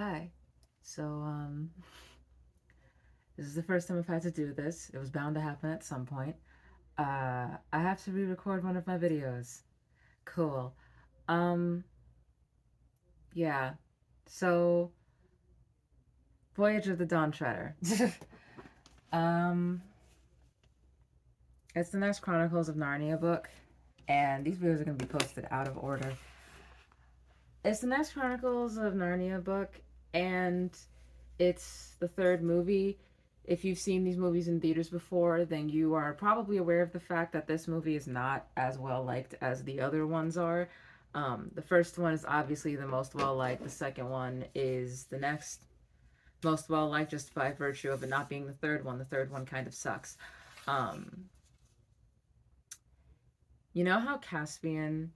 Hi. So, this is the first time I've had to do this. It was bound to happen at some point. I have to re-record one of my videos. Cool. Um, yeah. So, Voyage of the Dawn Treader. um, it's the next Chronicles of Narnia book, and these videos are going to be posted out of order. It's the next Chronicles of Narnia book, and it's the third movie. If you've seen these movies in theaters before, then you are probably aware of the fact that this movie is not as well liked as the other ones are. The first one is obviously the most well liked. The second one is the next most well liked, just by virtue of it not being the third one. The third one kind of sucks. Um, you know how Caspian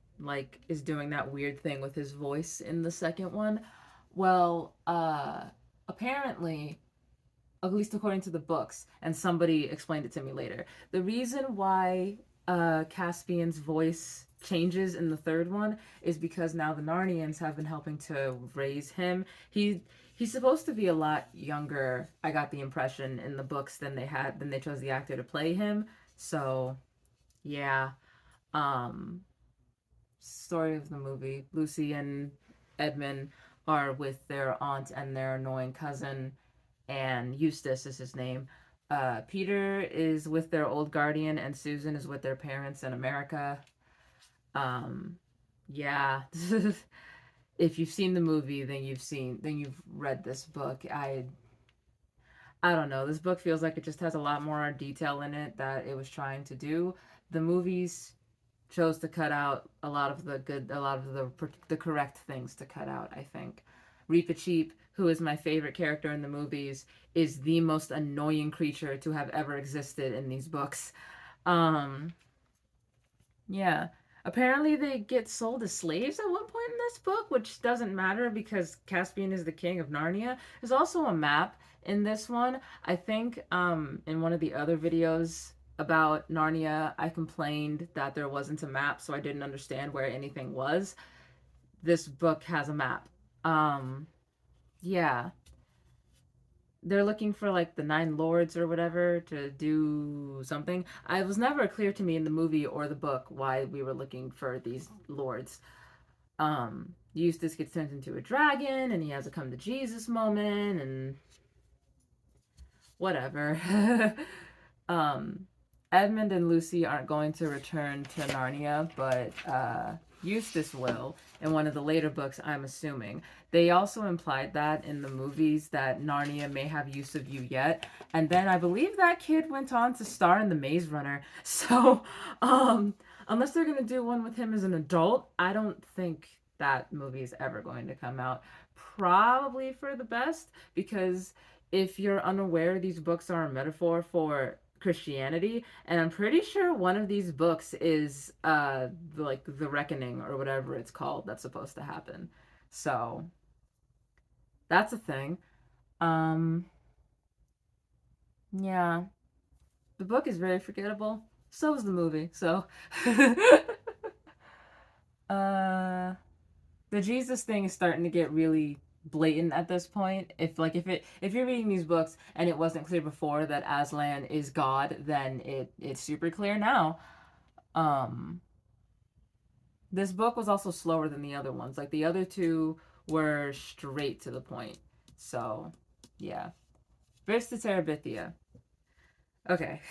is doing that weird thing with his voice in the second one? Well, apparently, at least according to the books, and somebody explained it to me later. The reason why Caspian's voice changes in the third one is because now the Narnians have been helping to raise him. He's supposed to be a lot younger. I got the impression in the books than they chose the actor to play him. So yeah. Um, Story of the movie: Lucy and Edmund are with their aunt and their annoying cousin, and Eustace is his name. Peter is with their old guardian, and Susan is with their parents in America. Um, yeah. If you've seen the movie, then you've read this book. I don't know. This book feels like it just has a lot more detail in it that it was trying to do. The movies chose to cut out a lot of the correct things to cut out, I think. Reepicheep, who is my favorite character in the movies, is the most annoying creature to have ever existed in these books. Um, yeah. Apparently they get sold as slaves at one point in this book, which doesn't matter because Caspian is the king of Narnia. There's also a map in this one. I think in one of the other videos about Narnia, I complained that there wasn't a map, so I didn't understand where anything was. This book has a map. Um yeah, they're looking for like the nine lords or whatever to do something. It was never clear to me in the movie or the book why we were looking for these lords. Eustace gets turned into a dragon and he has a come to Jesus moment and whatever. um Edmund and Lucy aren't going to return to Narnia, but Eustace will in one of the later books, I'm assuming. They also implied that in the movies that Narnia may have use of you yet. And then I believe that kid went on to star in The Maze Runner. So, unless they're going to do one with him as an adult, I don't think that movie is ever going to come out. Probably for the best, because if you're unaware, these books are a metaphor for Christianity, and I'm pretty sure one of these books is like the reckoning or whatever it's called that's supposed to happen. So that's a thing. Um yeah, the book is very forgettable. So is the movie. So uh the Jesus thing is starting to get really blatant at this point. If you're reading these books and it wasn't clear before that Aslan is God, then it's super clear now. Um this book was also slower than the other ones. Like the other two were straight to the point. So, yeah. Bridge to Terebithia. Okay.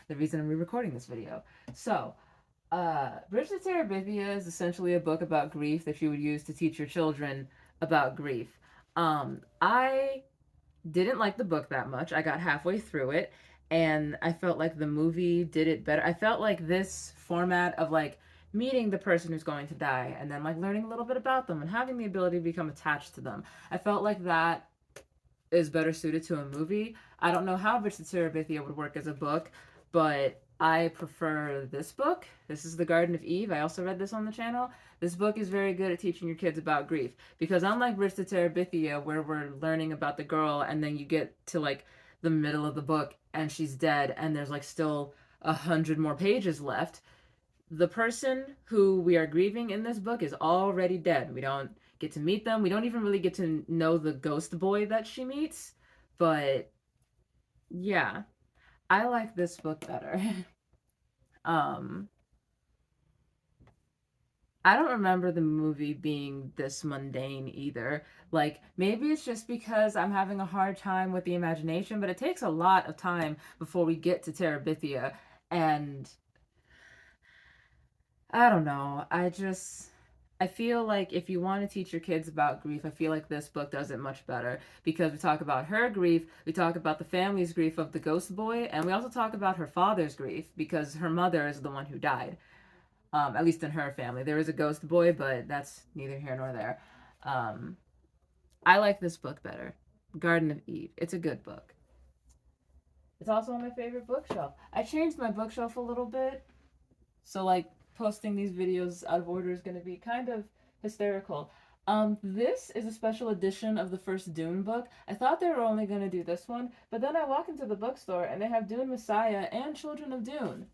The reason I'm re-recording this video. So, Bridge to Terabithia is essentially a book about grief that you would use to teach your children about grief. I didn't like the book that much. I got halfway through it, and I felt like the movie did it better. I felt like this format of like meeting the person who's going to die and then like learning a little bit about them and having the ability to become attached to them. I felt like that is better suited to a movie. I don't know how Bridge to Terabithia would work as a book, but I prefer this book. This is The Garden of Eve. I also read this on the channel. This book is very good at teaching your kids about grief because unlike Bridge to Terabithia, where we're learning about the girl and then you get to like the middle of the book and she's dead and there's like still 100 more pages left, the person who we are grieving in this book is already dead. get to meet them. We don't even really get to know the ghost boy that she meets, but yeah, I like this book better. um I don't remember the movie being this mundane either. Like, maybe it's just because I'm having a hard time with the imagination, but it takes a lot of time before we get to Terebithia. And I don't know. I feel like if you want to teach your kids about grief, I feel like this book does it much better because we talk about her grief, we talk about the family's grief of the ghost boy, and we also talk about her father's grief because her mother is the one who died. At least in her family. There is a ghost boy, but that's neither here nor there. Um, I like this book better. Garden of Eve. It's a good book. It's also on my favorite bookshelf. I changed my bookshelf a little bit, so like posting these videos out of order is going to be kind of hysterical. This is a special edition of the first Dune book. I thought they were only going to do this one, but then I walk into the bookstore and they have Dune Messiah and Children of Dune.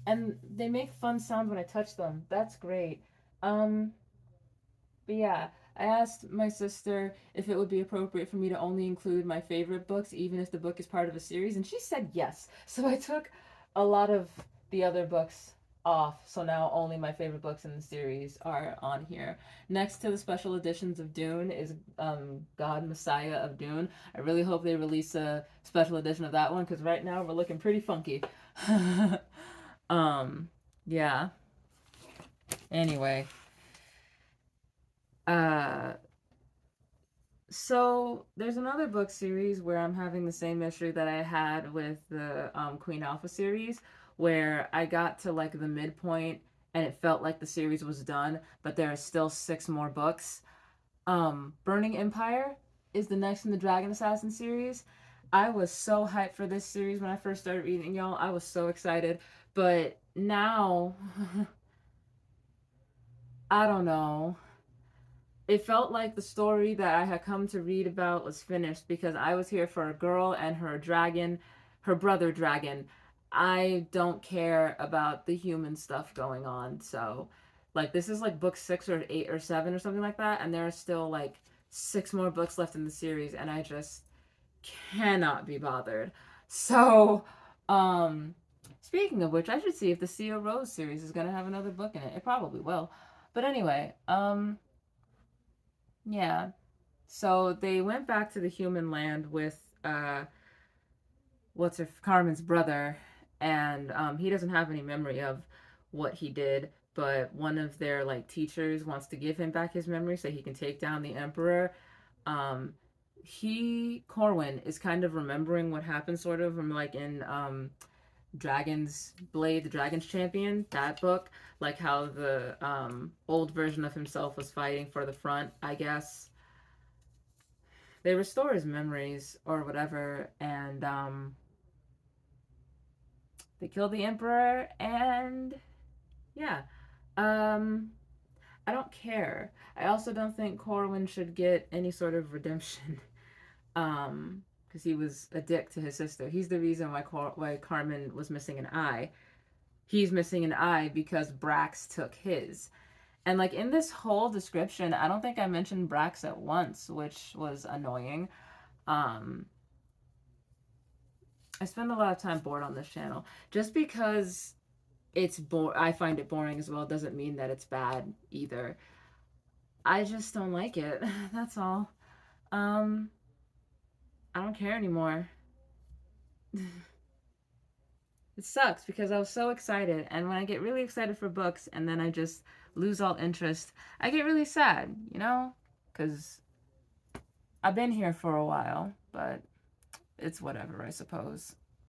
And they make fun sounds when I touch them. That's great. Um, but yeah, I asked my sister if it would be appropriate for me to only include my favorite books, even if the book is part of a series, and she said yes. So I took a lot of the other books off, so now only my favorite books in the series are on here. Next to the special editions of Dune is God Messiah of Dune. I really hope they release a special edition of that one because right now we're looking pretty funky. um, yeah. Anyway, uh, so there's another book series where I'm having the same issue that I had with the Queen Alpha series, where I got to like the midpoint and it felt like the series was done, but there are still 6 more books. Burning Empire is the next in the Dragon Assassin series. I was so hyped for this series when I first started reading, y'all. I was so excited, but now I don't know. It felt like the story that I had come to read about was finished because I was here for a girl and her dragon, her brother dragon. I don't care about the human stuff going on. So, like, this is like book 6 or 8 or 7 or something like that. And there are still like 6 more books left in the series. And I just cannot be bothered. So, um, speaking of which, I should see if the Sea of Rose series is going to have another book in it. It probably will. But anyway, yeah. So they went back to the human land with what's her Carmen's brother, and he doesn't have any memory of what he did, but one of their like teachers wants to give him back his memory so he can take down the emperor. Um, Corwin is kind of remembering what happened, sort of from like in Dragon's Blade, the Dragon's Champion, that book, like how the old version of himself was fighting for the front, I guess. They restore his memories or whatever, and they kill the emperor, and yeah. Um, I don't care. I also don't think Corwin should get any sort of redemption. Because he was a dick to his sister. He's the reason why Carmen was missing an eye. He's missing an eye because Brax took his. And like in this whole description, I don't think I mentioned Brax at once, which was annoying. Um, I spend a lot of time bored on this channel. Just because I find it boring as well doesn't mean that it's bad either. I just don't like it. That's all. Um, I don't care anymore. It sucks because I was so excited, and when I get really excited for books and then I just lose all interest, I get really sad, you know? Because I've been here for a while, but it's whatever, I suppose.